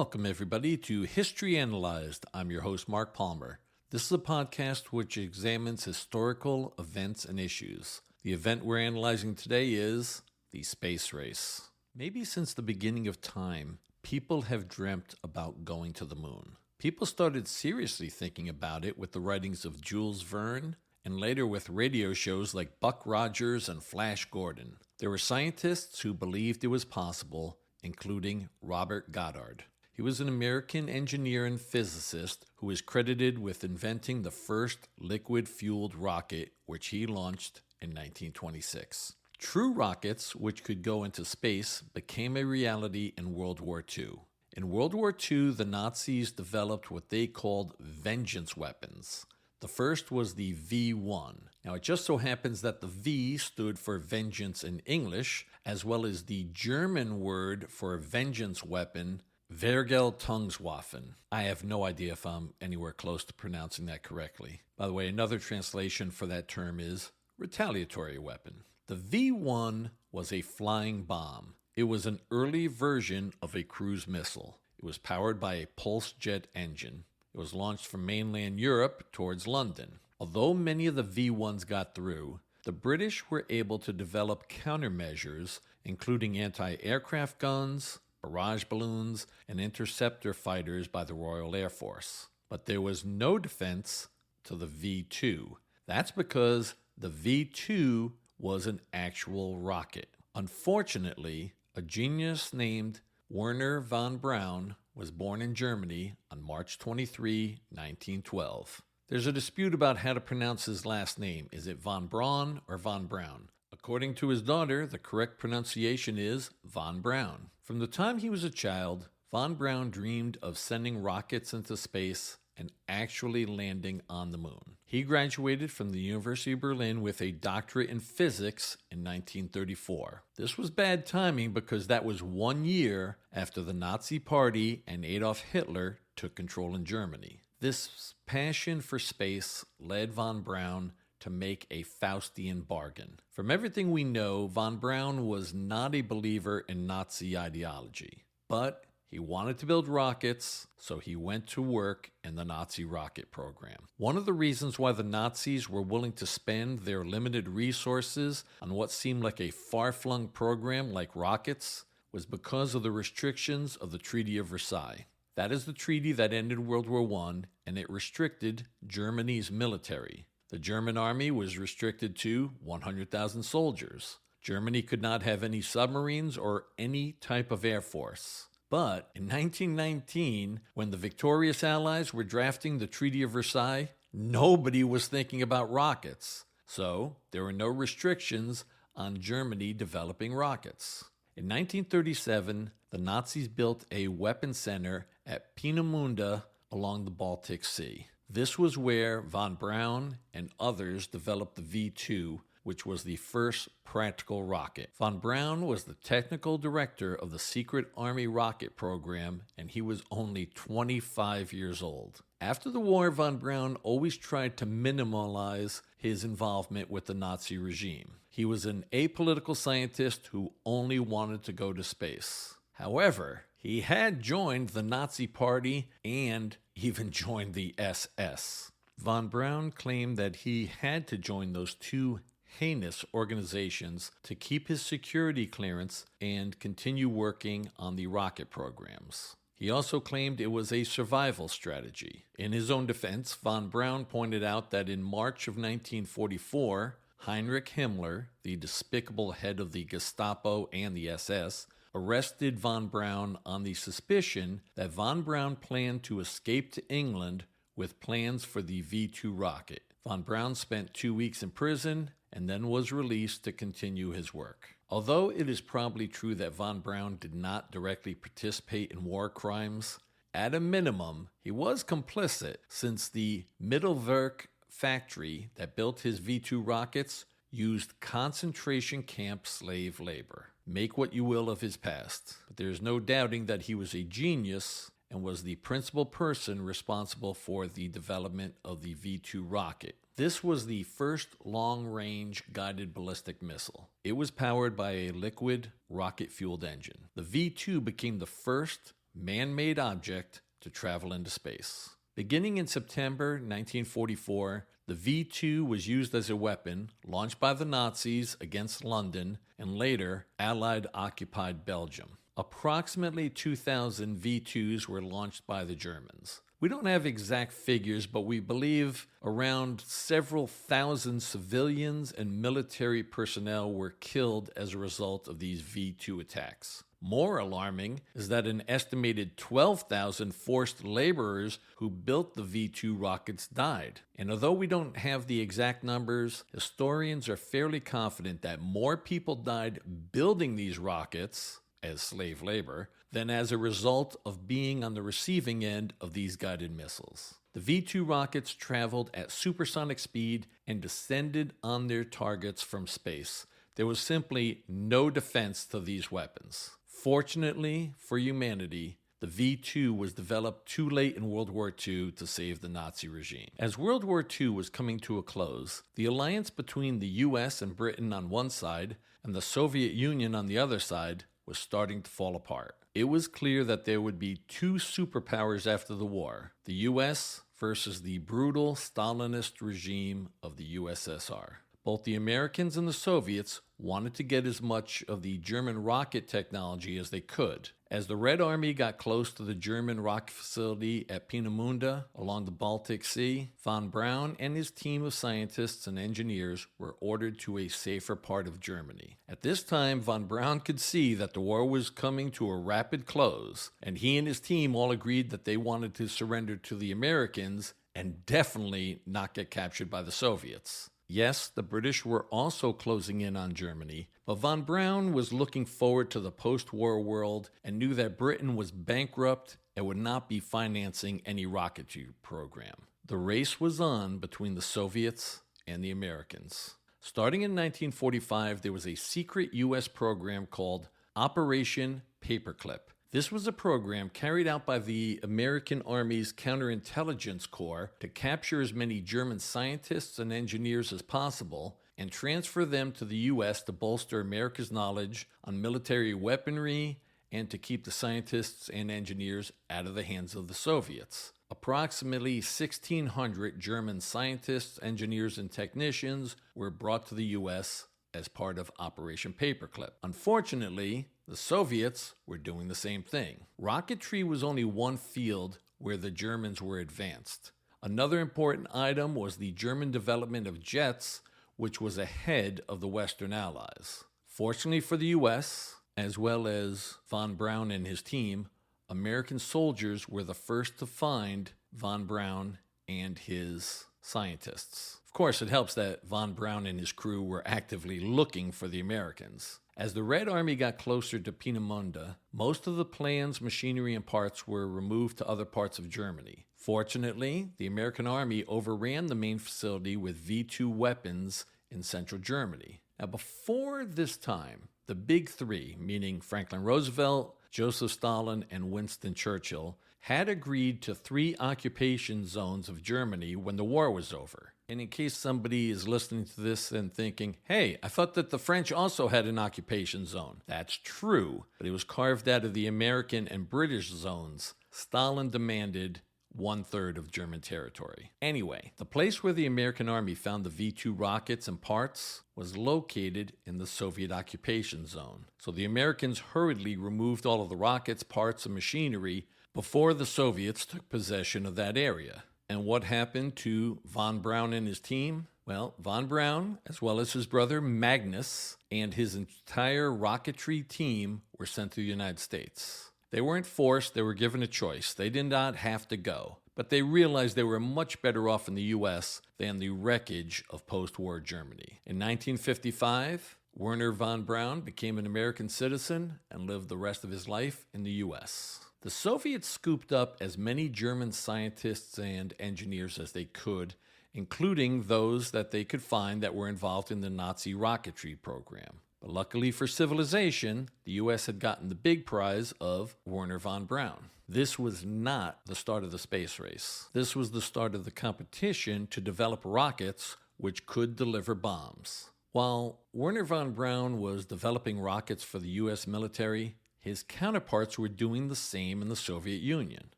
Welcome, everybody, to History Analyzed. I'm your host, Mark Palmer. This is a podcast which examines historical events and issues. The event we're analyzing today is the space race. Maybe since the beginning of time, people have dreamt about going to the moon. People started seriously thinking about it with the writings of Jules Verne, and later with radio shows like Buck Rogers and Flash Gordon. There were scientists who believed it was possible, including Robert Goddard. He was an American engineer and physicist who is credited with inventing the first liquid-fueled rocket, which he launched in 1926. True rockets, which could go into space, became a reality in World War II. In World War II, the Nazis developed what they called vengeance weapons. The first was the V1. Now, it just so happens that the V stood for vengeance in English, as well as the German word for vengeance weapon, Vergeltungswaffen. I have no idea if I'm anywhere close to pronouncing that correctly. By the way, another translation for that term is retaliatory weapon. The V1 was a flying bomb. It was an early version of a cruise missile. It was powered by a pulse jet engine. It was launched from mainland Europe towards London. Although many of the V1s got through, the British were able to develop countermeasures, including anti-aircraft guns, barrage balloons, and interceptor fighters by the Royal Air Force. But there was no defense to the V2. That's because the V2 was an actual rocket. Unfortunately, a genius named Wernher von Braun was born in Germany on March 23, 1912. There's a dispute about how to pronounce his last name. Is it von Braun or von Braun? According to his daughter, the correct pronunciation is von Braun. From the time he was a child, von Braun dreamed of sending rockets into space and actually landing on the moon. He graduated from the University of Berlin with a doctorate in physics in 1934. This was bad timing because that was 1 year after the Nazi Party and Adolf Hitler took control in Germany. This passion for space led von Braun to make a Faustian bargain. From everything we know, von Braun was not a believer in Nazi ideology, but he wanted to build rockets, so he went to work in the Nazi rocket program. One of the reasons why the Nazis were willing to spend their limited resources on what seemed like a far-flung program like rockets was because of the restrictions of the Treaty of Versailles. That is the treaty that ended World War I, and it restricted Germany's military. The German army was restricted to 100,000 soldiers. Germany could not have any submarines or any type of air force. But in 1919, when the victorious Allies were drafting the Treaty of Versailles, nobody was thinking about rockets. So there were no restrictions on Germany developing rockets. In 1937, the Nazis built a weapon center at Peenemünde along the Baltic Sea. This was where von Braun and others developed the V2, which was the first practical rocket. Von Braun was the technical director of the secret Army rocket program, and he was only 25 years old. After the war, von Braun always tried to minimize his involvement with the Nazi regime. He was an apolitical scientist who only wanted to go to space. However, he had joined the Nazi Party and even joined the SS. Von Braun claimed that he had to join those two heinous organizations to keep his security clearance and continue working on the rocket programs. He also claimed it was a survival strategy. In his own defense, von Braun pointed out that in March of 1944, Heinrich Himmler, the despicable head of the Gestapo and the SS, arrested von Braun on the suspicion that von Braun planned to escape to England with plans for the V2 rocket. Von Braun spent 2 weeks in prison and then was released to continue his work. Although it is probably true that von Braun did not directly participate in war crimes, at a minimum, he was complicit since the Mittelwerk factory that built his V2 rockets used concentration camp slave labor. Make what you will of his past, but there is no doubting that he was a genius and was the principal person responsible for the development of the V2 rocket. This was the first long-range guided ballistic missile. It was powered by a liquid rocket-fueled engine. The V2 became the first man-made object to travel into space. Beginning in September 1944, the V-2 was used as a weapon launched by the Nazis against London and later Allied-occupied Belgium. Approximately 2,000 V-2s were launched by the Germans. We don't have exact figures, but we believe around several thousand civilians and military personnel were killed as a result of these V-2 attacks. More alarming is that an estimated 12,000 forced laborers who built the V-2 rockets died. And although we don't have the exact numbers, historians are fairly confident that more people died building these rockets as slave labor than as a result of being on the receiving end of these guided missiles. The V-2 rockets traveled at supersonic speed and descended on their targets from space. There was simply no defense to these weapons. Fortunately for humanity, the V-2 was developed too late in World War II to save the Nazi regime. As World War II was coming to a close, the alliance between the US and Britain on one side and the Soviet Union on the other side was starting to fall apart. It was clear that there would be two superpowers after the war, the US versus the brutal Stalinist regime of the USSR. Both the Americans and the Soviets wanted to get as much of the German rocket technology as they could. As the Red Army got close to the German rocket facility at Peenemünde along the Baltic Sea, von Braun and his team of scientists and engineers were ordered to a safer part of Germany. At this time, von Braun could see that the war was coming to a rapid close, and he and his team all agreed that they wanted to surrender to the Americans and definitely not get captured by the Soviets. Yes, the British were also closing in on Germany, but von Braun was looking forward to the post-war world and knew that Britain was bankrupt and would not be financing any rocketry program. The race was on between the Soviets and the Americans. Starting in 1945, there was a secret U.S. program called Operation Paperclip. This was a program carried out by the American Army's Counterintelligence Corps to capture as many German scientists and engineers as possible and transfer them to the U.S. to bolster America's knowledge on military weaponry and to keep the scientists and engineers out of the hands of the Soviets. Approximately 1,600 German scientists, engineers, and technicians were brought to the U.S. as part of Operation Paperclip. Unfortunately, the Soviets were doing the same thing. Rocketry was only one field where the Germans were advanced. Another important item was the German development of jets, which was ahead of the Western Allies. Fortunately for the U.S., as well as von Braun and his team, American soldiers were the first to find von Braun and his scientists. Of course, it helps that von Braun and his crew were actively looking for the Americans. As the Red Army got closer to Peenemünde, most of the plans, machinery, and parts were removed to other parts of Germany. Fortunately, the American Army overran the main facility with V-2 weapons in central Germany. Now, before this time, the Big Three, meaning Franklin Roosevelt, Joseph Stalin, and Winston Churchill, had agreed to 3 occupation zones of Germany when the war was over. And in case somebody is listening to this and thinking, hey, I thought that the French also had an occupation zone. That's true, but it was carved out of the American and British zones. Stalin demanded 1/3 of German territory. Anyway, the place where the American Army found the V-2 rockets and parts was located in the Soviet occupation zone. So the Americans hurriedly removed all of the rockets, parts, and machinery before the Soviets took possession of that area. And what happened to von Braun and his team? Well, von Braun, as well as his brother Magnus, and his entire rocketry team were sent to the United States. They weren't forced, they were given a choice. They did not have to go, but they realized they were much better off in the U.S. than the wreckage of post-war Germany. In 1955, Werner von Braun became an American citizen and lived the rest of his life in the U.S. The Soviets scooped up as many German scientists and engineers as they could, including those that they could find that were involved in the Nazi rocketry program. But luckily for civilization, the U.S. had gotten the big prize of Werner von Braun. This was not the start of the space race. This was the start of the competition to develop rockets which could deliver bombs. While Werner von Braun was developing rockets for the U.S. military, his counterparts were doing the same in the Soviet Union.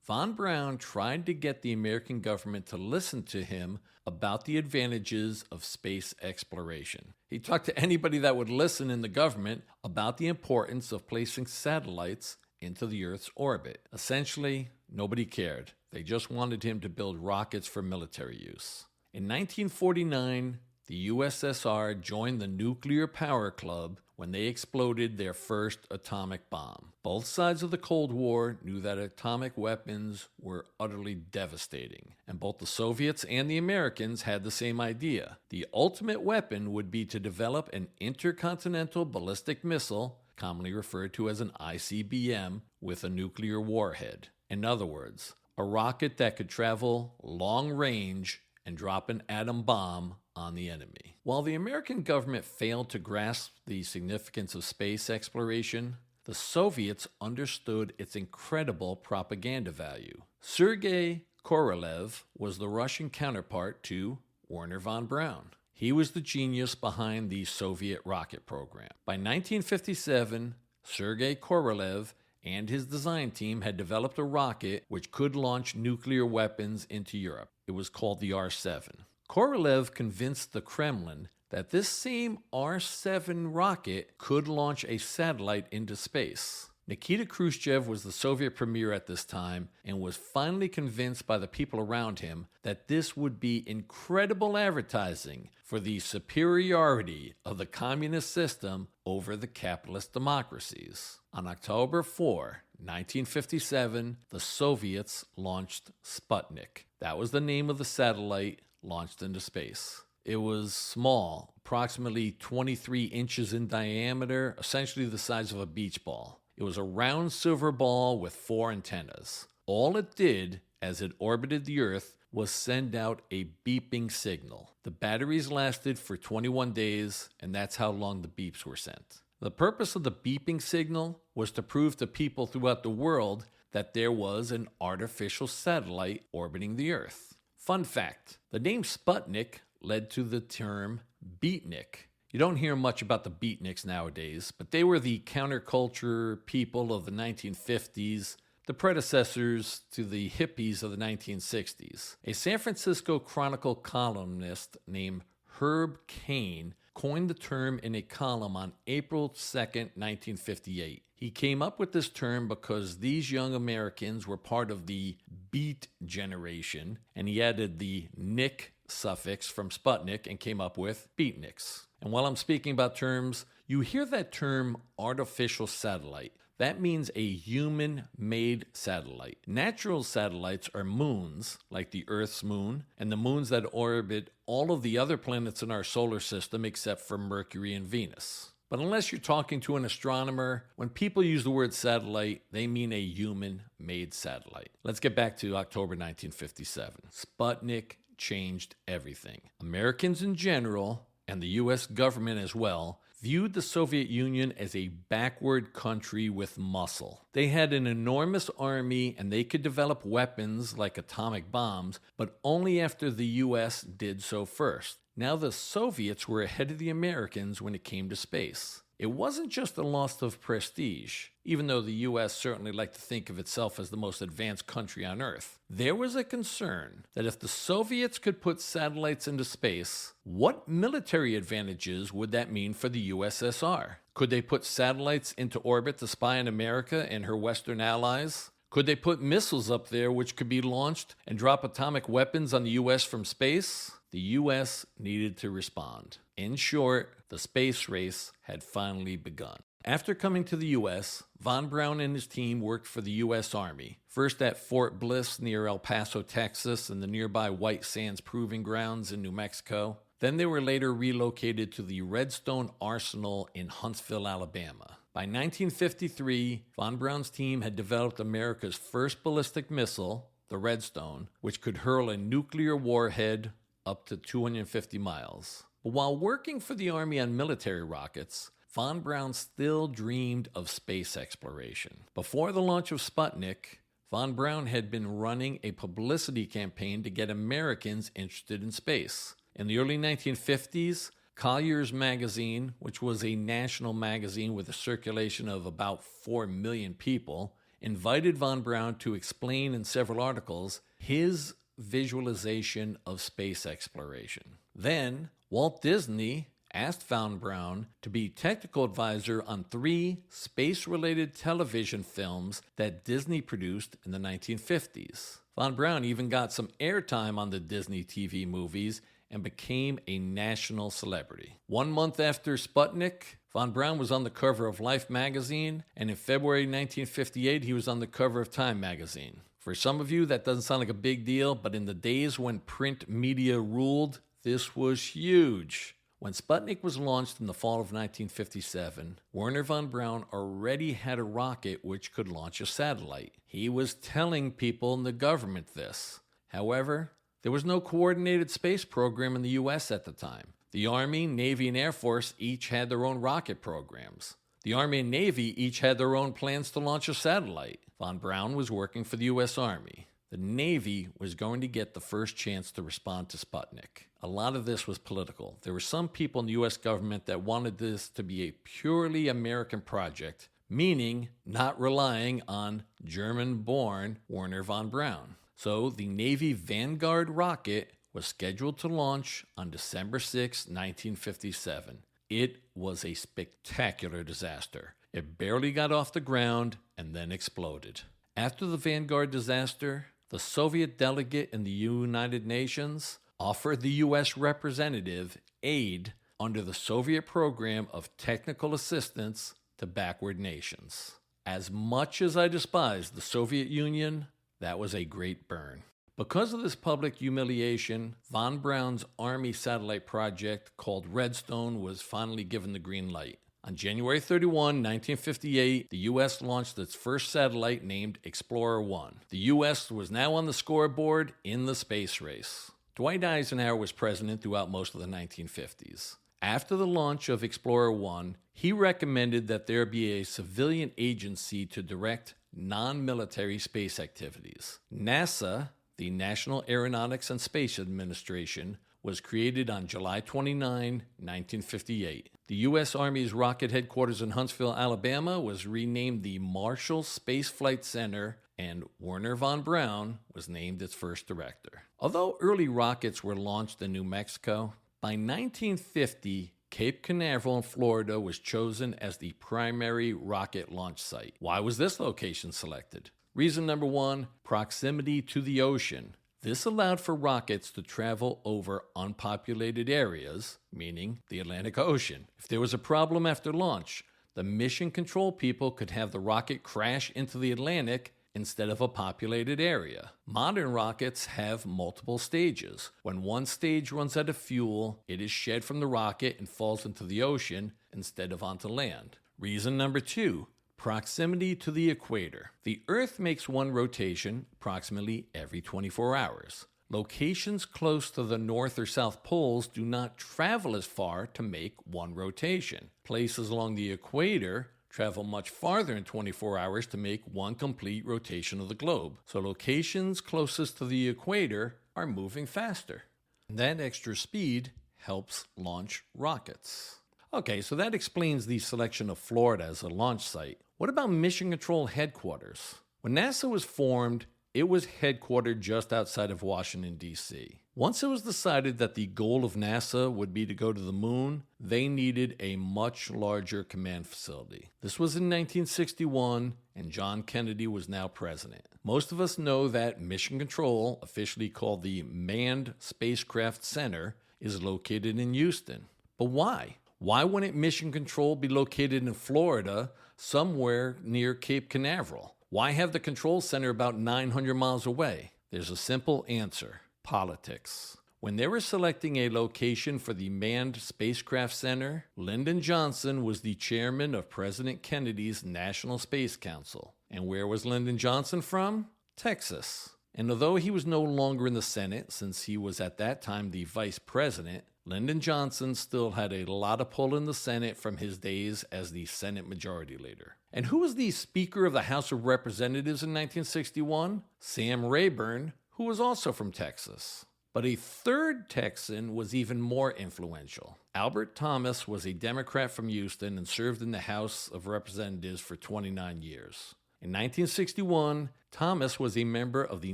Von Braun tried to get the American government to listen to him about the advantages of space exploration. He talked to anybody that would listen in the government about the importance of placing satellites into the Earth's orbit. Essentially, nobody cared. They just wanted him to build rockets for military use. In 1949, the USSR joined the Nuclear Power Club when they exploded their first atomic bomb. Both sides of the Cold War knew that atomic weapons were utterly devastating, and both the Soviets and the Americans had the same idea. The ultimate weapon would be to develop an intercontinental ballistic missile, commonly referred to as an ICBM, with a nuclear warhead. In other words, a rocket that could travel long range and drop an atom bomb on the enemy. While the American government failed to grasp the significance of space exploration, the Soviets understood its incredible propaganda value. Sergei Korolev was the Russian counterpart to Wernher von Braun. He was the genius behind the Soviet rocket program. By 1957, Sergei Korolev and his design team had developed a rocket which could launch nuclear weapons into Europe. It was called the R-7. Korolev convinced the Kremlin that this same R-7 rocket could launch a satellite into space. Nikita Khrushchev was the Soviet premier at this time and was finally convinced by the people around him that this would be incredible advertising for the superiority of the communist system over the capitalist democracies. On October 4, 1957, the Soviets launched Sputnik. That was the name of the satellite launched into space. It was small, approximately 23 inches in diameter, essentially the size of a beach ball. It was a round silver ball with 4 antennas. All it did as it orbited the Earth was send out a beeping signal. The batteries lasted for 21 days, and that's how long the beeps were sent. The purpose of the beeping signal was to prove to people throughout the world that there was an artificial satellite orbiting the Earth. Fun fact, the name Sputnik led to the term beatnik. You don't hear much about the beatniks nowadays, but they were the counterculture people of the 1950s, the predecessors to the hippies of the 1960s. A San Francisco Chronicle columnist named Herb Caen coined the term in a column on April 2nd, 1958. He came up with this term because these young Americans were part of the beat generation, and he added the "nik" suffix from Sputnik and came up with beatniks. And while I'm speaking about terms, you hear that term artificial satellite. That means a human-made satellite. Natural satellites are moons, like the Earth's moon, and the moons that orbit all of the other planets in our solar system except for Mercury and Venus. But unless you're talking to an astronomer, when people use the word satellite, they mean a human-made satellite. Let's get back to October 1957. Sputnik changed everything. Americans in general, and the U.S. government as well, viewed the Soviet Union as a backward country with muscle. They had an enormous army and they could develop weapons like atomic bombs, but only after the U.S. did so first. Now the Soviets were ahead of the Americans when it came to space. It wasn't just a loss of prestige, even though the U.S. certainly liked to think of itself as the most advanced country on Earth. There was a concern that if the Soviets could put satellites into space, what military advantages would that mean for the USSR? Could they put satellites into orbit to spy on America and her Western allies? Could they put missiles up there which could be launched and drop atomic weapons on the U.S. from space? The U.S. needed to respond. In short, the space race had finally begun. After coming to the U.S., von Braun and his team worked for the U.S. Army, first at Fort Bliss near El Paso, Texas, and the nearby White Sands Proving Grounds in New Mexico. Then they were later relocated to the Redstone Arsenal in Huntsville, Alabama. By 1953, von Braun's team had developed America's first ballistic missile, the Redstone, which could hurl a nuclear warhead up to 250 miles. But while working for the Army on military rockets, von Braun still dreamed of space exploration. Before the launch of Sputnik, von Braun had been running a publicity campaign to get Americans interested in space. In the early 1950s, Collier's magazine, which was a national magazine with a circulation of about 4 million people, invited von Braun to explain in several articles his visualization of space exploration. Then, Walt Disney asked von Braun to be technical advisor on 3 space-related television films that Disney produced in the 1950s. Von Braun even got some airtime on the Disney TV movies and became a national celebrity. 1 month after Sputnik, von Braun was on the cover of Life magazine, and in February 1958, he was on the cover of Time magazine. For some of you, that doesn't sound like a big deal, but in the days when print media ruled, this was huge. When Sputnik was launched in the fall of 1957, Wernher von Braun already had a rocket which could launch a satellite. He was telling people in the government this. However, there was no coordinated space program in the U.S. at the time. The Army, Navy, and Air Force each had their own rocket programs. The Army and Navy each had their own plans to launch a satellite. Von Braun was working for the U.S. Army. The Navy was going to get the first chance to respond to Sputnik. A lot of this was political. There were some people in the U.S. government that wanted this to be a purely American project, meaning not relying on German-born Wernher von Braun. So the Navy Vanguard rocket was scheduled to launch on December 6, 1957. It was a spectacular disaster. It barely got off the ground and then exploded. After the Vanguard disaster, the Soviet delegate in the United Nations offered the U.S. representative aid under the Soviet program of technical assistance to backward nations. As much as I despise the Soviet Union, that was a great burn. Because of this public humiliation, von Braun's Army satellite project called Redstone was finally given the green light. On January 31, 1958, the U.S. launched its first satellite named Explorer 1. The U.S. was now on the scoreboard in the space race. Dwight Eisenhower was president throughout most of the 1950s. After the launch of Explorer 1, he recommended that there be a civilian agency to direct non-military space activities. NASA, the National Aeronautics and Space Administration, was created on July 29, 1958. The U.S. Army's rocket headquarters in Huntsville, Alabama, was renamed the Marshall Space Flight Center, and Wernher von Braun was named its first director. Although early rockets were launched in New Mexico, by 1950, Cape Canaveral in Florida was chosen as the primary rocket launch site. Why was this location selected? Reason number 1, proximity to the ocean. This allowed for rockets to travel over unpopulated areas, meaning the Atlantic Ocean. If there was a problem after launch, the mission control people could have the rocket crash into the Atlantic instead of a populated area. Modern rockets have multiple stages. When one stage runs out of fuel, it is shed from the rocket and falls into the ocean instead of onto land. Reason number 2, proximity to the equator. The Earth makes one rotation approximately every 24 hours. Locations close to the North or South poles do not travel as far to make one rotation. Places along the equator travel much farther in 24 hours to make one complete rotation of the globe. So locations closest to the equator are moving faster. That extra speed helps launch rockets. Okay, so that explains the selection of Florida as a launch site. What about Mission Control Headquarters? When NASA was formed, it was headquartered just outside of Washington, D.C. Once it was decided that the goal of NASA would be to go to the moon, they needed a much larger command facility. This was in 1961, and John Kennedy was now president. Most of us know that Mission Control, officially called the Manned Spacecraft Center, is located in Houston. But why? Why wouldn't Mission Control be located in Florida, somewhere near Cape Canaveral? Why have the control center about 900 miles away? There's a simple answer: politics. When they were selecting a location for the Manned Spacecraft Center, Lyndon Johnson was the chairman of President Kennedy's National Space Council. And where was Lyndon Johnson from? Texas. And although he was no longer in the Senate, since he was at that time the vice president, Lyndon Johnson still had a lot of pull in the Senate from his days as the Senate Majority Leader. And who was the Speaker of the House of Representatives in 1961? Sam Rayburn, who was also from Texas. But a third Texan was even more influential. Albert Thomas was a Democrat from Houston and served in the House of Representatives for 29 years. In 1961, Thomas was a member of the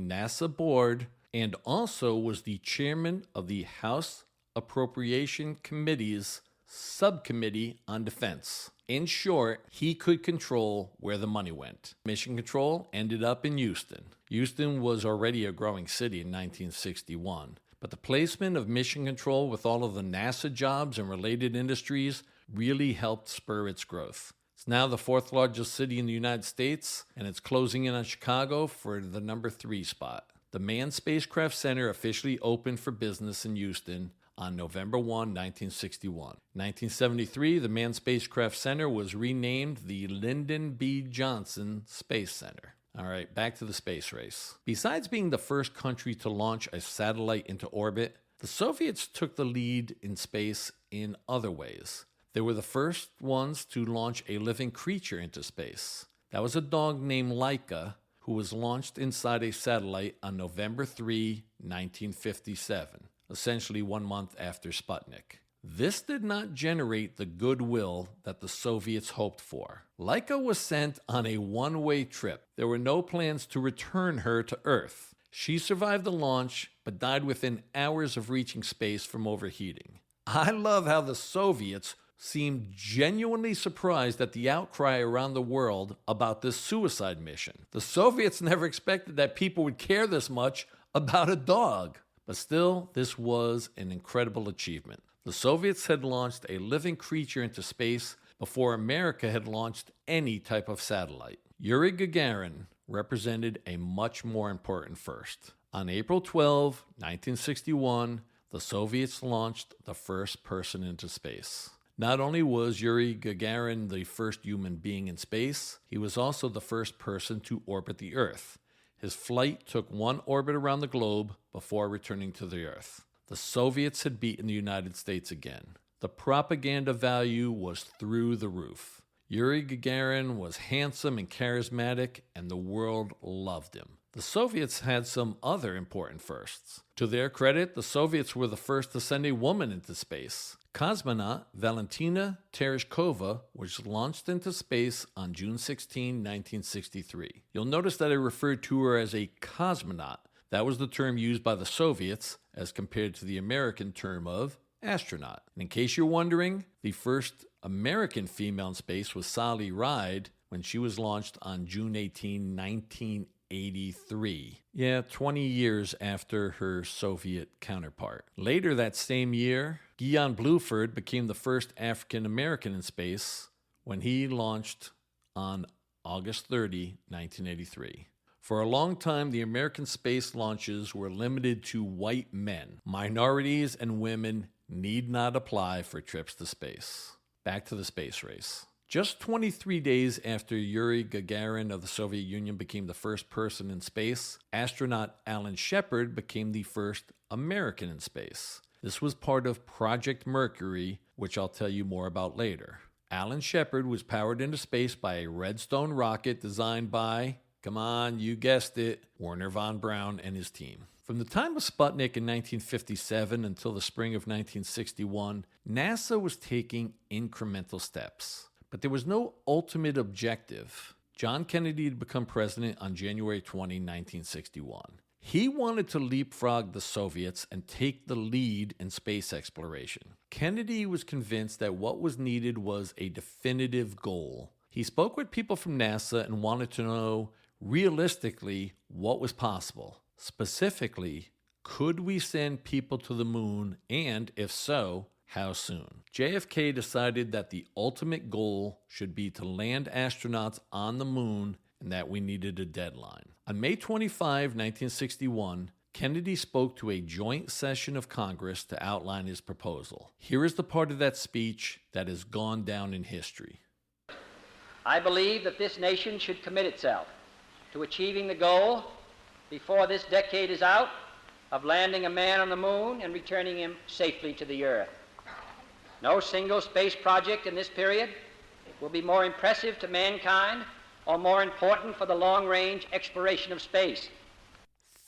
NASA board and also was the chairman of the House Appropriation Committee's Subcommittee on Defense. In short, he could control where the money went. Mission Control ended up in Houston. Houston was already a growing city in 1961, but the placement of Mission Control with all of the NASA jobs and related industries really helped spur its growth. It's now the fourth largest city in the United States, and it's closing in on Chicago for the number 3 spot. The Manned Spacecraft Center officially opened for business in Houston on November 1, 1961. In 1973, the Manned Spacecraft Center was renamed the Lyndon B. Johnson Space Center. All right, back to the space race. Besides being the first country to launch a satellite into orbit, the Soviets took the lead in space in other ways. They were the first ones to launch a living creature into space. That was a dog named Laika, who was launched inside a satellite on November 3, 1957, essentially 1 month after Sputnik. This did not generate the goodwill that the Soviets hoped for. Laika was sent on a one-way trip. There were no plans to return her to Earth. She survived the launch, but died within hours of reaching space from overheating. I love how the Soviets seemed genuinely surprised at the outcry around the world about this suicide mission. The Soviets never expected that people would care this much about a dog. But still, this was an incredible achievement. The Soviets had launched a living creature into space before America had launched any type of satellite. Yuri Gagarin represented a much more important first. On April 12, 1961, the Soviets launched the first person into space. Not only was Yuri Gagarin the first human being in space, he was also the first person to orbit the Earth. His flight took 1 orbit around the globe before returning to the Earth. The Soviets had beaten the United States again. The propaganda value was through the roof. Yuri Gagarin was handsome and charismatic, and the world loved him. The Soviets had some other important firsts. To their credit, the Soviets were the first to send a woman into space. Cosmonaut Valentina Tereshkova was launched into space on June 16, 1963. You'll notice that I referred to her as a cosmonaut. That was the term used by the Soviets as compared to the American term of astronaut. And in case you're wondering, the first American female in space was Sally Ride when she was launched on June 18, 1983. Yeah, 20 years after her Soviet counterpart. Later that same year, Guion Bluford became the first African American in space when he launched on August 30, 1983. For a long time, the American space launches were limited to white men. Minorities and women need not apply for trips to space. Back to the space race. Just 23 days after Yuri Gagarin of the Soviet Union became the first person in space, astronaut Alan Shepard became the first American in space. This was part of Project Mercury, which I'll tell you more about later. Alan Shepard was powered into space by a Redstone rocket designed by, come on, you guessed it, Wernher von Braun and his team. From the time of Sputnik in 1957 until the spring of 1961, NASA was taking incremental steps. But there was no ultimate objective. John Kennedy had become president on January 20, 1961. He wanted to leapfrog the Soviets and take the lead in space exploration. Kennedy was convinced that what was needed was a definitive goal. He spoke with people from NASA and wanted to know, realistically, what was possible. Specifically, could we send people to the moon, and if so, how soon? JFK decided that the ultimate goal should be to land astronauts on the moon and that we needed a deadline. On May 25, 1961, Kennedy spoke to a joint session of Congress to outline his proposal. Here is the part of that speech that has gone down in history. I believe that this nation should commit itself to achieving the goal before this decade is out of landing a man on the moon and returning him safely to the Earth. No single space project in this period will be more impressive to mankind or more important for the long-range exploration of space.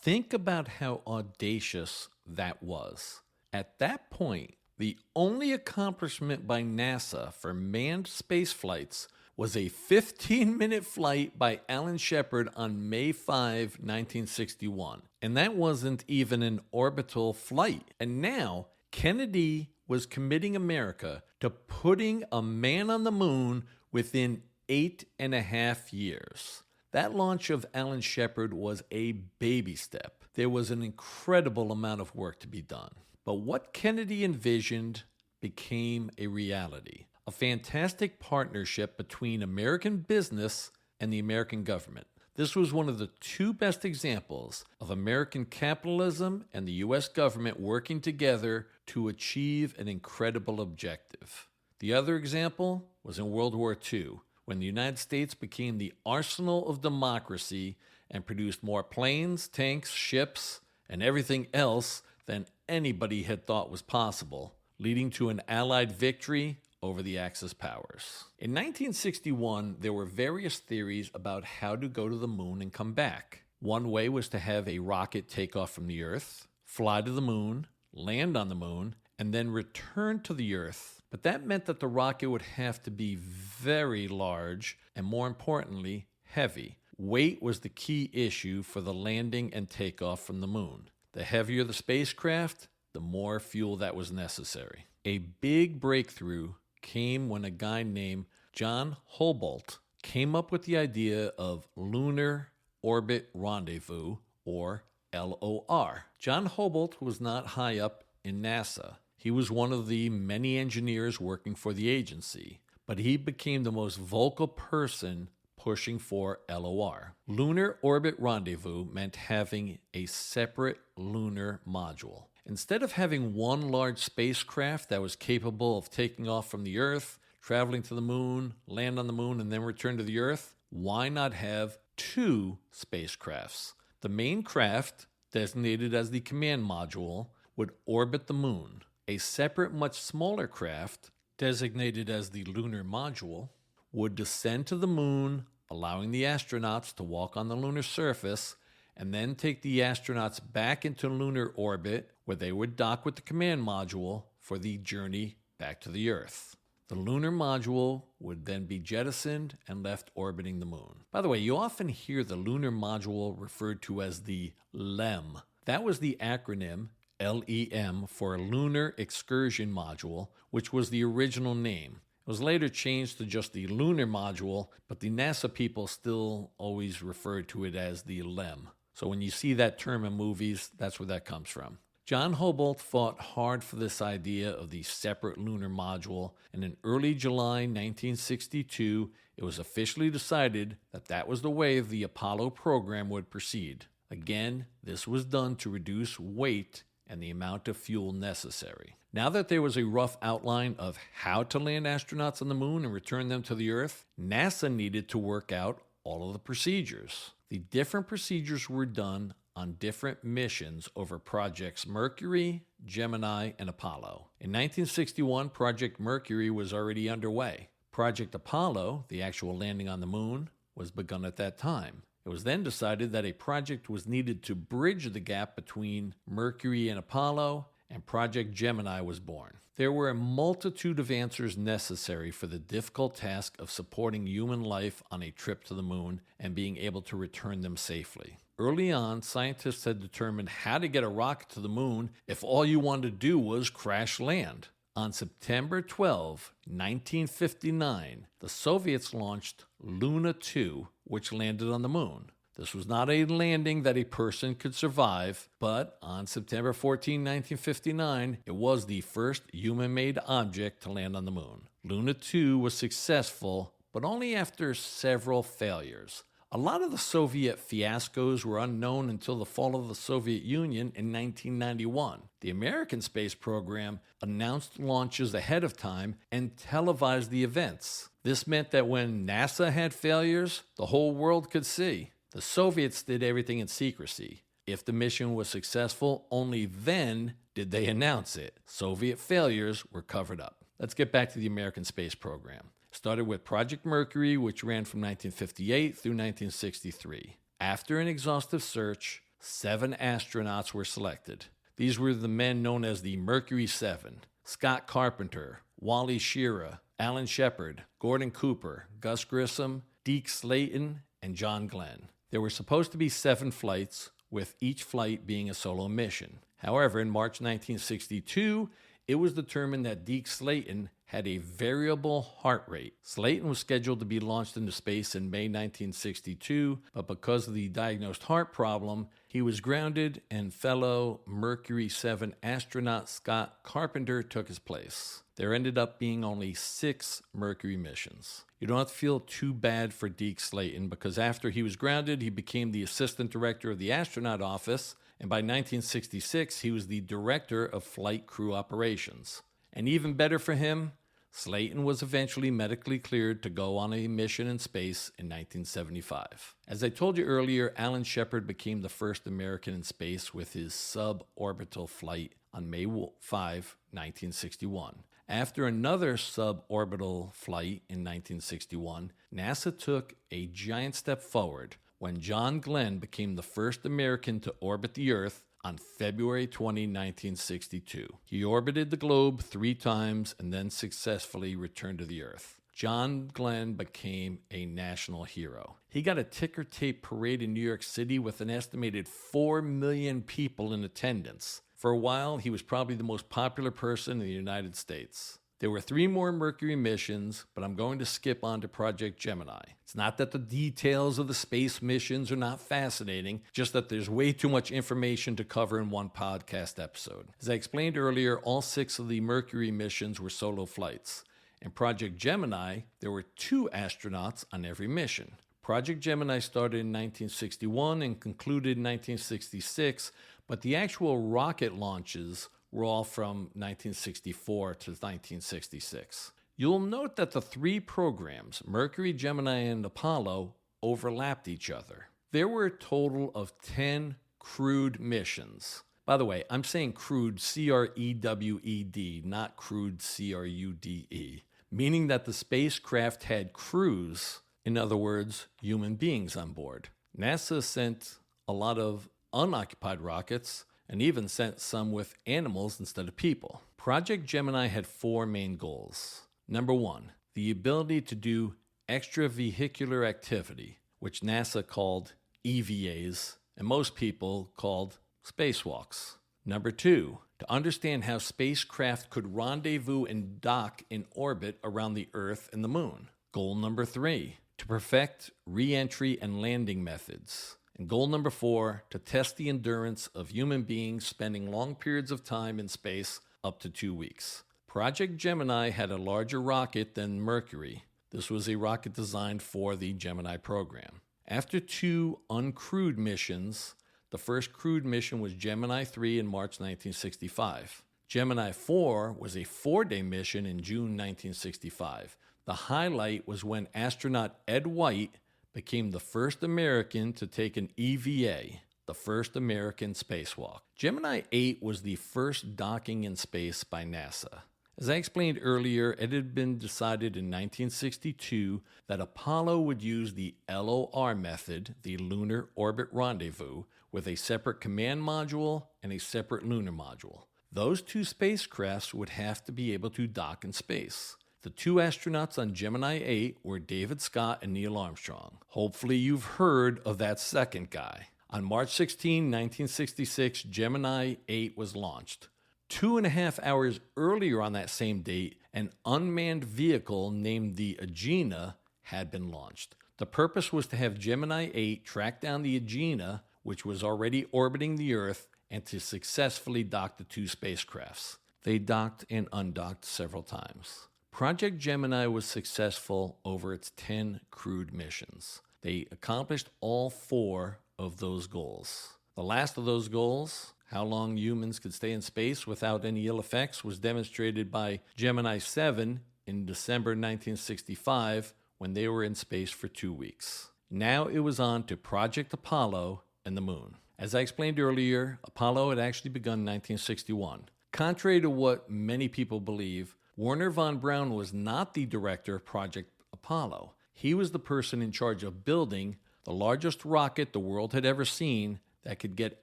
Think about how audacious that was. At that point, the only accomplishment by NASA for manned space flights was a 15-minute flight by Alan Shepard on May 5, 1961. And that wasn't even an orbital flight. And now, Kennedy was committing America to putting a man on the moon within 8.5 years. That launch of Alan Shepard was a baby step. There was an incredible amount of work to be done. But what Kennedy envisioned became a reality. A fantastic partnership between American business and the American government. This was one of the two best examples of American capitalism and the U.S. government working together to achieve an incredible objective. The other example was in World War II, when the United States became the arsenal of democracy and produced more planes, tanks, ships, and everything else than anybody had thought was possible, leading to an Allied victory over the Axis powers. In 1961, there were various theories about how to go to the moon and come back. One way was to have a rocket take off from the Earth, fly to the moon, land on the moon, and then return to the Earth. But that meant that the rocket would have to be very large and, more importantly, heavy. Weight was the key issue for the landing and takeoff from the moon. The heavier the spacecraft, the more fuel that was necessary. A big breakthrough came when a guy named John Hobart came up with the idea of Lunar Orbit Rendezvous, or LOR. John Hobart was not high up in NASA. He was one of the many engineers working for the agency, but he became the most vocal person pushing for LOR. Lunar Orbit Rendezvous meant having a separate lunar module. Instead of having one large spacecraft that was capable of taking off from the Earth, traveling to the moon, land on the moon, and then return to the Earth, why not have two spacecrafts? The main craft, designated as the command module, would orbit the moon. A separate, much smaller craft, designated as the lunar module, would descend to the moon, allowing the astronauts to walk on the lunar surface, and then take the astronauts back into lunar orbit, where they would dock with the command module for the journey back to the Earth. The lunar module would then be jettisoned and left orbiting the moon. By the way, you often hear the lunar module referred to as the LEM. That was the acronym LEM for Lunar Excursion Module, which was the original name. It was later changed to just the lunar module, but the NASA people still always referred to it as the LEM. So when you see that term in movies, that's where that comes from. John Hobart fought hard for this idea of the separate lunar module, and in early July 1962, it was officially decided that that was the way the Apollo program would proceed. Again, this was done to reduce weight and the amount of fuel necessary. Now that there was a rough outline of how to land astronauts on the moon and return them to the Earth, NASA needed to work out all of the procedures. The different procedures were done on different missions over Projects Mercury, Gemini, and Apollo. In 1961, Project Mercury was already underway. Project Apollo, the actual landing on the moon, was begun at that time. It was then decided that a project was needed to bridge the gap between Mercury and Apollo, and Project Gemini was born. There were a multitude of answers necessary for the difficult task of supporting human life on a trip to the moon and being able to return them safely. Early on, scientists had determined how to get a rocket to the moon if all you wanted to do was crash land. On September 12, 1959, the Soviets launched Luna 2, which landed on the moon. This was not a landing that a person could survive, but on September 14, 1959, it was the first human-made object to land on the moon. Luna 2 was successful, but only after several failures. A lot of the Soviet fiascos were unknown until the fall of the Soviet Union in 1991. The American space program announced launches ahead of time and televised the events. This meant that when NASA had failures, the whole world could see. The Soviets did everything in secrecy. If the mission was successful, only then did they announce it. Soviet failures were covered up. Let's get back to the American space program. Started with Project Mercury, which ran from 1958 through 1963. After an exhaustive search, 7 astronauts were selected. These were the men known as the Mercury Seven: Scott Carpenter, Wally Schirra, Alan Shepard, Gordon Cooper, Gus Grissom, Deke Slayton, and John Glenn. There were supposed to be 7 flights, with each flight being a solo mission. However, in March 1962, it was determined that Deke Slayton had a variable heart rate. Slayton was scheduled to be launched into space in May 1962, but because of the diagnosed heart problem, he was grounded and fellow Mercury 7 astronaut Scott Carpenter took his place. There ended up being only 6 Mercury missions. You don't have to feel too bad for Deke Slayton, because after he was grounded, he became the assistant director of the astronaut office, and by 1966, he was the director of flight crew operations. And even better for him, Slayton was eventually medically cleared to go on a mission in space in 1975. As I told you earlier, Alan Shepard became the first American in space with his suborbital flight on May 5, 1961. After another suborbital flight in 1961, NASA took a giant step forward when John Glenn became the first American to orbit the Earth on February 20, 1962. He orbited the globe 3 times and then successfully returned to the Earth. John Glenn became a national hero. He got a ticker tape parade in New York City with an estimated 4 million people in attendance. For a while, he was probably the most popular person in the United States. There were 3 more Mercury missions, but I'm going to skip on to Project Gemini. It's not that the details of the space missions are not fascinating, just that there's way too much information to cover in one podcast episode. As I explained earlier, all 6 of the Mercury missions were solo flights. In Project Gemini, there were 2 astronauts on every mission. Project Gemini started in 1961 and concluded in 1966, but the actual rocket launches were all from 1964 to 1966. You'll note that the 3 programs, Mercury, Gemini, and Apollo, overlapped each other. There were a total of 10 crewed missions. By the way, I'm saying crewed, C-R-E-W-E-D, not crewed, C-R-U-D-E, meaning that the spacecraft had crews, in other words, human beings on board. NASA sent a lot of unoccupied rockets, and even sent some with animals instead of people. Project Gemini had 4 main goals. Number 1, the ability to do extravehicular activity, which NASA called EVAs, and most people called spacewalks. Number 2, to understand how spacecraft could rendezvous and dock in orbit around the Earth and the Moon. Goal number 3, to perfect re-entry and landing methods. And goal number 4, to test the endurance of human beings spending long periods of time in space, up to 2 weeks. Project Gemini had a larger rocket than Mercury. This was a rocket designed for the Gemini program. After 2 uncrewed missions, the first crewed mission was Gemini 3 in March 1965. Gemini 4 was a 4-day mission in June 1965. The highlight was when astronaut Ed White became the first American to take an EVA, the first American spacewalk. Gemini 8 was the first docking in space by NASA. As I explained earlier, it had been decided in 1962 that Apollo would use the LOR method, the Lunar Orbit Rendezvous, with a separate command module and a separate lunar module. Those 2 spacecrafts would have to be able to dock in space. The 2 astronauts on Gemini 8 were David Scott and Neil Armstrong. Hopefully you've heard of that second guy. On March 16, 1966, Gemini 8 was launched. 2.5 hours earlier on that same date, an unmanned vehicle named the Agena had been launched. The purpose was to have Gemini 8 track down the Agena, which was already orbiting the Earth, and to successfully dock the 2 spacecrafts. They docked and undocked several times. Project Gemini was successful over its 10 crewed missions. They accomplished all 4 of those goals. The last of those goals, how long humans could stay in space without any ill effects, was demonstrated by Gemini 7 in December 1965 when they were in space for 2 weeks. Now it was on to Project Apollo and the Moon. As I explained earlier, Apollo had actually begun in 1961. Contrary to what many people believe, Wernher von Braun was not the director of Project Apollo. He was the person in charge of building the largest rocket the world had ever seen that could get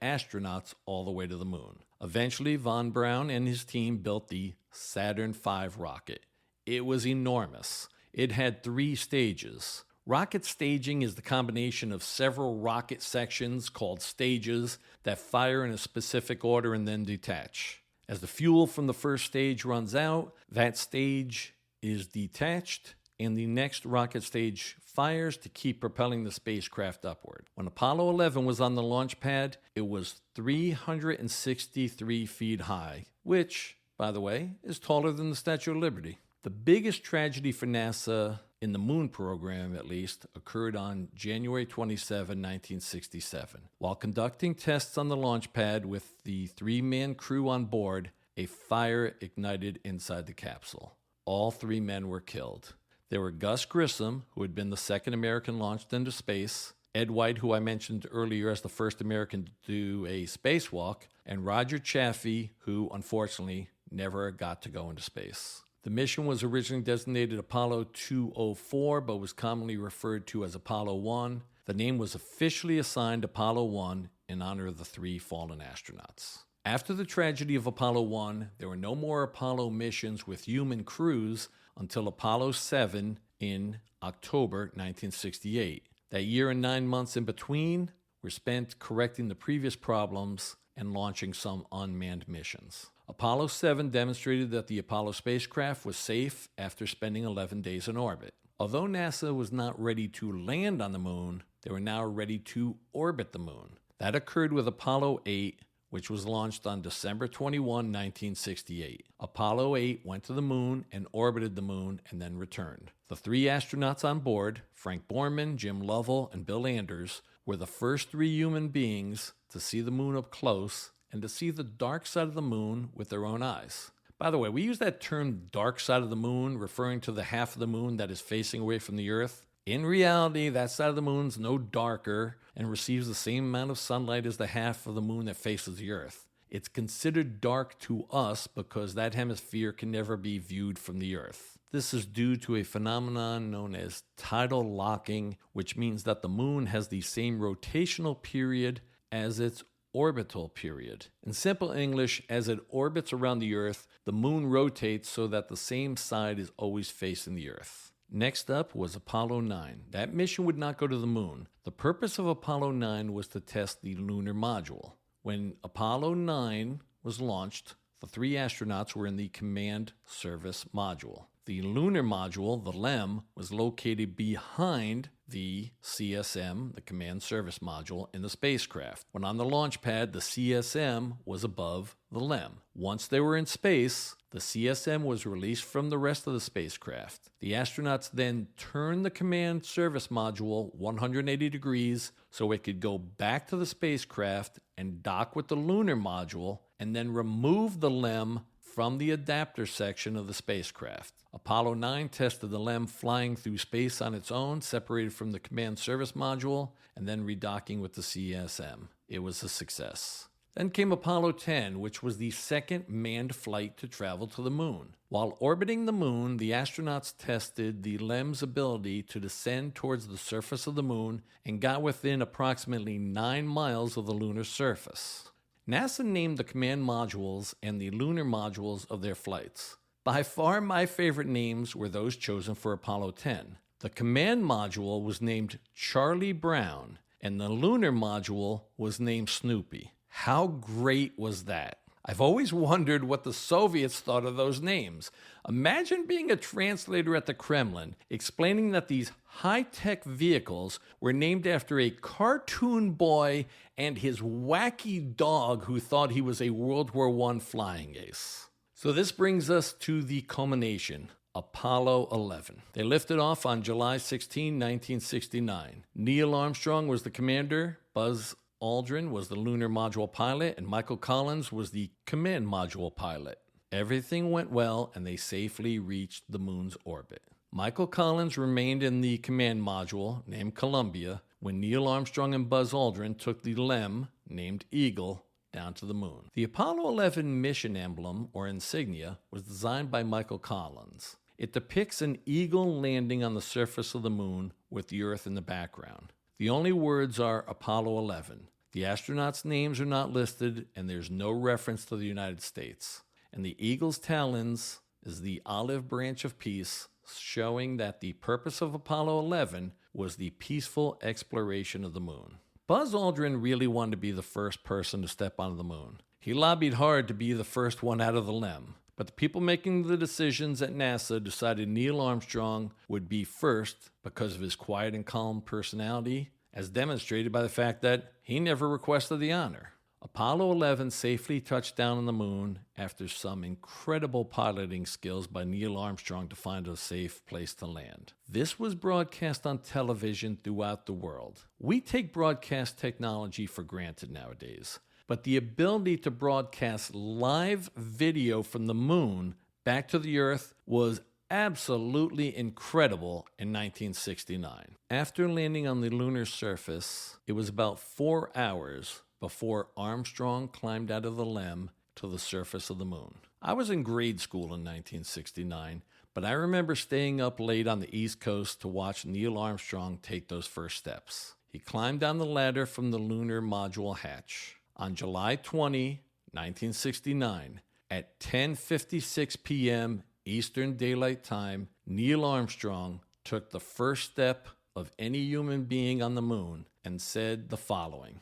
astronauts all the way to the moon. Eventually, von Braun and his team built the Saturn V rocket. It was enormous. It had 3 stages. Rocket staging is the combination of several rocket sections called stages that fire in a specific order and then detach. As the fuel from the first stage runs out, that stage is detached and the next rocket stage fires to keep propelling the spacecraft upward. When Apollo 11 was on the launch pad, it was 363 feet high, which, by the way, is taller than the Statue of Liberty. The biggest tragedy for NASA, in the moon program at least, occurred on January 27, 1967. While conducting tests on the launch pad with the 3-man crew on board, a fire ignited inside the capsule. All 3 men were killed. There were Gus Grissom, who had been the second American launched into space, Ed White, who I mentioned earlier as the first American to do a spacewalk, and Roger Chaffee, who unfortunately never got to go into space. The mission was originally designated Apollo 204, but was commonly referred to as Apollo 1. The name was officially assigned Apollo 1 in honor of the 3 fallen astronauts. After the tragedy of Apollo 1, there were no more Apollo missions with human crews until Apollo 7 in October 1968. That year and 9 months in between were spent correcting the previous problems and launching some unmanned missions. Apollo 7 demonstrated that the Apollo spacecraft was safe after spending 11 days in orbit. Although NASA was not ready to land on the moon, they were now ready to orbit the moon. That occurred with Apollo 8, which was launched on December 21, 1968. Apollo 8 went to the moon and orbited the moon and then returned. The 3 astronauts on board, Frank Borman, Jim Lovell, and Bill Anders, were the first 3 human beings to see the moon up close and to see the dark side of the moon with their own eyes. By the way, we use that term dark side of the moon, referring to the half of the moon that is facing away from the Earth. In reality, that side of the moon's no darker and receives the same amount of sunlight as the half of the moon that faces the Earth. It's considered dark to us because that hemisphere can never be viewed from the Earth. This is due to a phenomenon known as tidal locking, which means that the moon has the same rotational period as its orbital period. In simple English, as it orbits around the Earth, the moon rotates so that the same side is always facing the Earth. Next up was Apollo 9. That mission would not go to the moon. The purpose of Apollo 9 was to test the lunar module. When Apollo 9 was launched, the 3 astronauts were in the Command Service Module. The lunar module, the LEM, was located behind the CSM, the Command Service Module, in the spacecraft. When on the launch pad, the CSM was above the LEM. Once they were in space, the CSM was released from the rest of the spacecraft. The astronauts then turned the Command Service Module 180 degrees so it could go back to the spacecraft and dock with the lunar module, and then remove the LEM from the adapter section of the spacecraft. Apollo 9 tested the LEM flying through space on its own, separated from the Command Service Module, and then redocking with the CSM. It was a success. Then came Apollo 10, which was the second manned flight to travel to the moon. While orbiting the moon, the astronauts tested the LEM's ability to descend towards the surface of the moon and got within approximately 9 miles of the lunar surface. NASA named the command modules and the lunar modules of their flights. By far my favorite names were those chosen for Apollo 10. The command module was named Charlie Brown, and the lunar module was named Snoopy. How great was that? I've always wondered what the Soviets thought of those names. Imagine being a translator at the Kremlin, explaining that these high-tech vehicles were named after a cartoon boy and his wacky dog who thought he was a World War I flying ace. So this brings us to the culmination, Apollo 11. They lifted off on July 16, 1969. Neil Armstrong was the commander, Buzz Aldrin was the lunar module pilot, and Michael Collins was the command module pilot. Everything went well, and they safely reached the moon's orbit. Michael Collins remained in the command module, named Columbia, when Neil Armstrong and Buzz Aldrin took the LEM, named Eagle, down to the moon. The Apollo 11 mission emblem, or insignia, was designed by Michael Collins. It depicts an eagle landing on the surface of the moon with the Earth in the background. The only words are Apollo 11. The astronauts' names are not listed, and there's no reference to the United States. And the eagle's talons is the olive branch of peace, showing that the purpose of Apollo 11 was the peaceful exploration of the moon. Buzz Aldrin really wanted to be the first person to step onto the moon. He lobbied hard to be the first one out of the LEM, but the people making the decisions at NASA decided Neil Armstrong would be first because of his quiet and calm personality, as demonstrated by the fact that he never requested the honor. Apollo 11 safely touched down on the moon after some incredible piloting skills by Neil Armstrong to find a safe place to land. This was broadcast on television throughout the world. We take broadcast technology for granted nowadays, but the ability to broadcast live video from the moon back to the Earth was absolutely incredible in 1969. After landing on the lunar surface, it was about 4 hours before Armstrong climbed out of the LEM to the surface of the moon. I was in grade school in 1969, but I remember staying up late on the East Coast to watch Neil Armstrong take those first steps. He climbed down the ladder from the lunar module hatch. On July 20, 1969, at 10:56 p.m. Eastern Daylight Time, Neil Armstrong took the first step of any human being on the moon and said the following.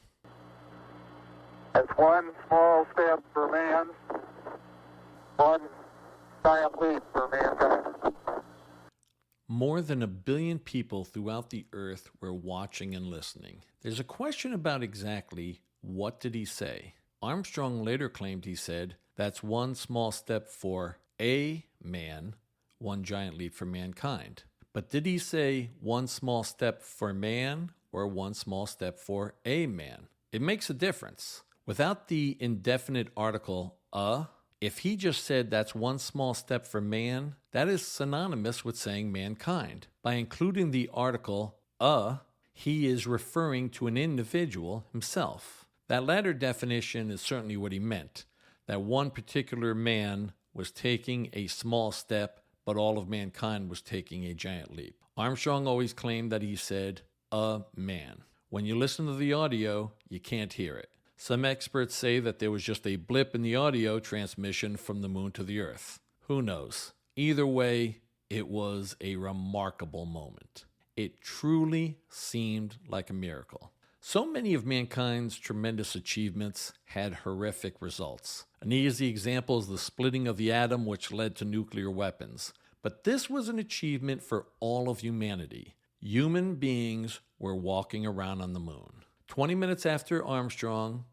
It's one small step for man, one giant leap for mankind. More than 1 billion people throughout the earth were watching and listening. There's a question about exactly what did he say. Armstrong later claimed he said, "That's one small step for a man, one giant leap for mankind." But did he say one small step for man or one small step for a man? It makes a difference. Without the indefinite article, if he just said that's one small step for man, that is synonymous with saying mankind. By including the article, he is referring to an individual himself. That latter definition is certainly what he meant, that one particular man was taking a small step, but all of mankind was taking a giant leap. Armstrong always claimed that he said, a man. When you listen to the audio, you can't hear it. Some experts say that there was just a blip in the audio transmission from the moon to the Earth. Who knows? Either way, it was a remarkable moment. It truly seemed like a miracle. So many of mankind's tremendous achievements had horrific results. An easy example is the splitting of the atom, which led to nuclear weapons. But this was an achievement for all of humanity. Human beings were walking around on the moon. 20 minutes after Armstrong,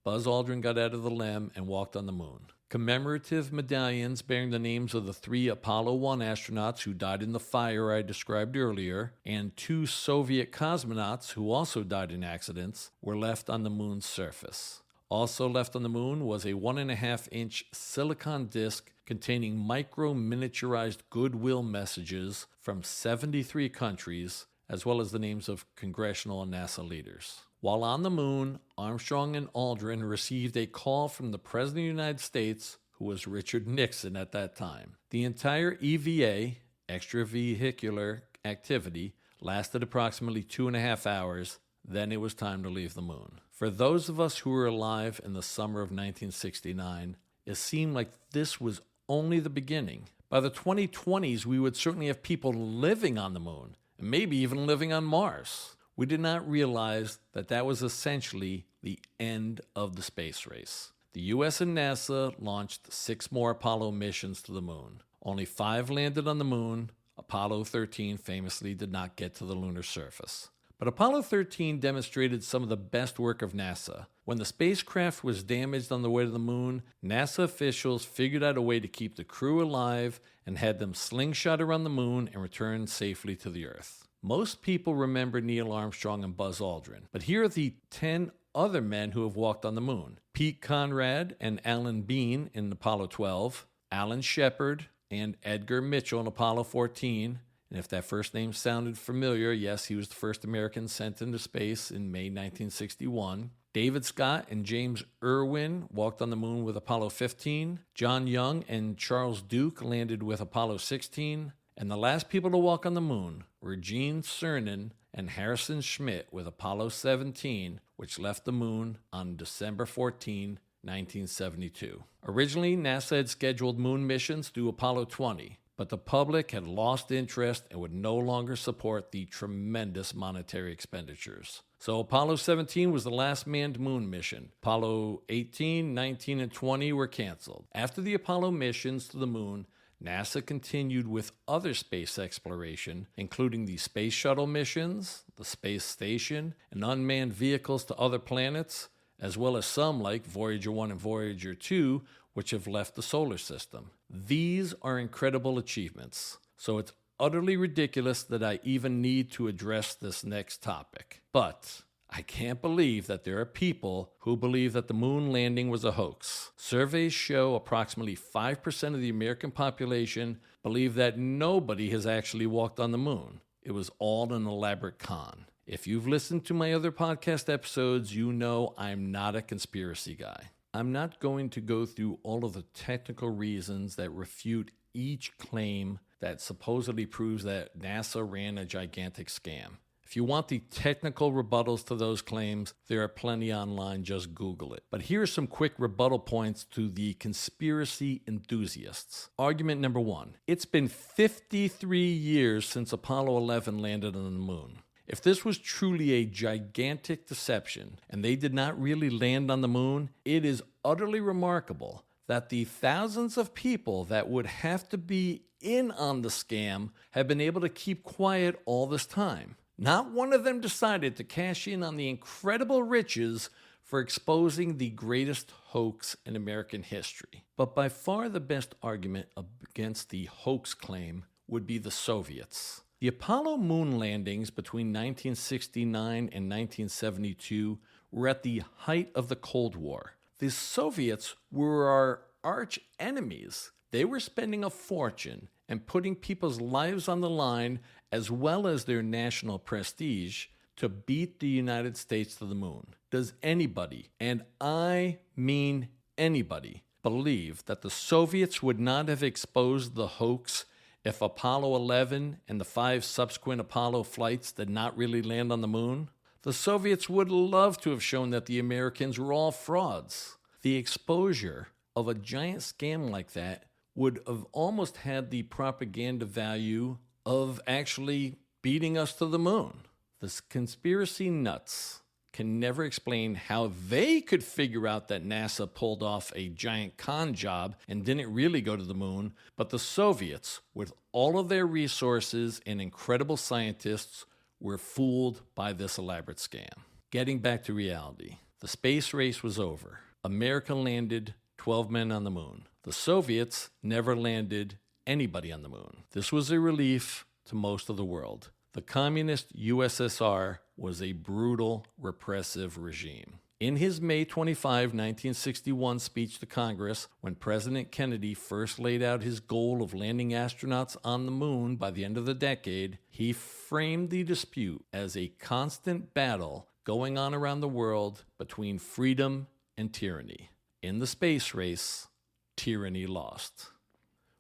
Buzz Aldrin got out of the LEM and walked on the moon. Commemorative medallions bearing the names of the 3 Apollo 1 astronauts who died in the fire I described earlier, and 2 Soviet cosmonauts who also died in accidents, were left on the moon's surface. Also left on the moon was a 1.5-inch silicon disc containing micro-miniaturized goodwill messages from 73 countries, as well as the names of congressional and NASA leaders. While on the moon, Armstrong and Aldrin received a call from the President of the United States, who was Richard Nixon at that time. The entire EVA, extravehicular activity, lasted approximately 2.5 hours. Then it was time to leave the moon. For those of us who were alive in the summer of 1969, it seemed like this was only the beginning. By the 2020s, we would certainly have people living on the moon, and maybe even living on Mars. We did not realize that that was essentially the end of the space race. The U.S. and NASA launched 6 more Apollo missions to the moon. Only 5 landed on the moon. Apollo 13 famously did not get to the lunar surface. But Apollo 13 demonstrated some of the best work of NASA. When the spacecraft was damaged on the way to the moon, NASA officials figured out a way to keep the crew alive and had them slingshot around the moon and return safely to the Earth. Most people remember Neil Armstrong and Buzz Aldrin, but here are the 10 other men who have walked on the moon. Pete Conrad and Alan Bean in Apollo 12, Alan Shepard and Edgar Mitchell in Apollo 14, and if that first name sounded familiar, yes, he was the first American sent into space in May 1961. David Scott and James Irwin walked on the moon with Apollo 15. John Young and Charles Duke landed with Apollo 16. And the last people to walk on the moon were Gene Cernan and Harrison Schmitt with Apollo 17, which left the moon on December 14, 1972. Originally, NASA had scheduled moon missions through Apollo 20, but the public had lost interest and would no longer support the tremendous monetary expenditures. So Apollo 17 was the last manned moon mission. Apollo 18, 19, and 20 were canceled. After the Apollo missions to the moon, NASA continued with other space exploration, including the space shuttle missions, the space station, and unmanned vehicles to other planets, as well as some like Voyager 1 and Voyager 2, which have left the solar system. These are incredible achievements, so it's utterly ridiculous that I even need to address this next topic. But I can't believe that there are people who believe that the moon landing was a hoax. Surveys show approximately 5% of the American population believe that nobody has actually walked on the moon. It was all an elaborate con. If you've listened to my other podcast episodes, you know I'm not a conspiracy guy. I'm not going to go through all of the technical reasons that refute each claim that supposedly proves that NASA ran a gigantic scam. If you want the technical rebuttals to those claims, there are plenty online, just Google it. But here are some quick rebuttal points to the conspiracy enthusiasts. Argument number one, it's been 53 years since Apollo 11 landed on the moon. If this was truly a gigantic deception and they did not really land on the moon, it is utterly remarkable that the thousands of people that would have to be in on the scam have been able to keep quiet all this time. Not one of them decided to cash in on the incredible riches for exposing the greatest hoax in American history. But by far the best argument against the hoax claim would be the Soviets. The Apollo moon landings between 1969 and 1972 were at the height of the Cold War. The Soviets were our arch enemies. They were spending a fortune and putting people's lives on the line as well as their national prestige to beat the United States to the moon. Does anybody, and I mean anybody, believe that the Soviets would not have exposed the hoax if Apollo 11 and the 5 subsequent Apollo flights did not really land on the moon? The Soviets would love to have shown that the Americans were all frauds. The exposure of a giant scam like that would have almost had the propaganda value of actually beating us to the moon. The conspiracy nuts can never explain how they could figure out that NASA pulled off a giant con job and didn't really go to the moon, but the Soviets, with all of their resources and incredible scientists, were fooled by this elaborate scam. Getting back to reality, the space race was over. America landed 12 men on the moon. The Soviets never landed anybody on the moon. This was a relief to most of the world. The communist USSR was a brutal, repressive regime. In his May 25, 1961 speech to Congress, when President Kennedy first laid out his goal of landing astronauts on the moon by the end of the decade, he framed the dispute as a constant battle going on around the world between freedom and tyranny. In the space race, tyranny lost.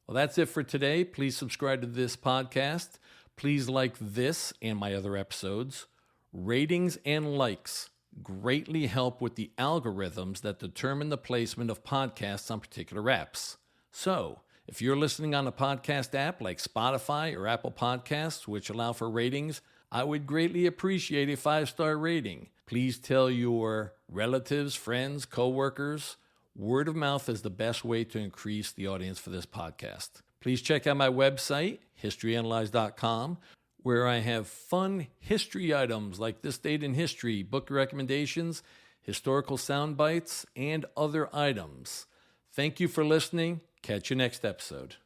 Well, that's it for today. Please subscribe to this podcast. Please like this and my other episodes. Ratings and likes greatly help with the algorithms that determine the placement of podcasts on particular apps. So, if you're listening on a podcast app like Spotify or Apple Podcasts, which allow for ratings, I would greatly appreciate a 5-star rating. Please tell your relatives, friends, coworkers. Word of mouth is the best way to increase the audience for this podcast. Please check out my website, historyanalyzed.com, where I have fun history items like this date in history, book recommendations, historical sound bites, and other items. Thank you for listening. Catch you next episode.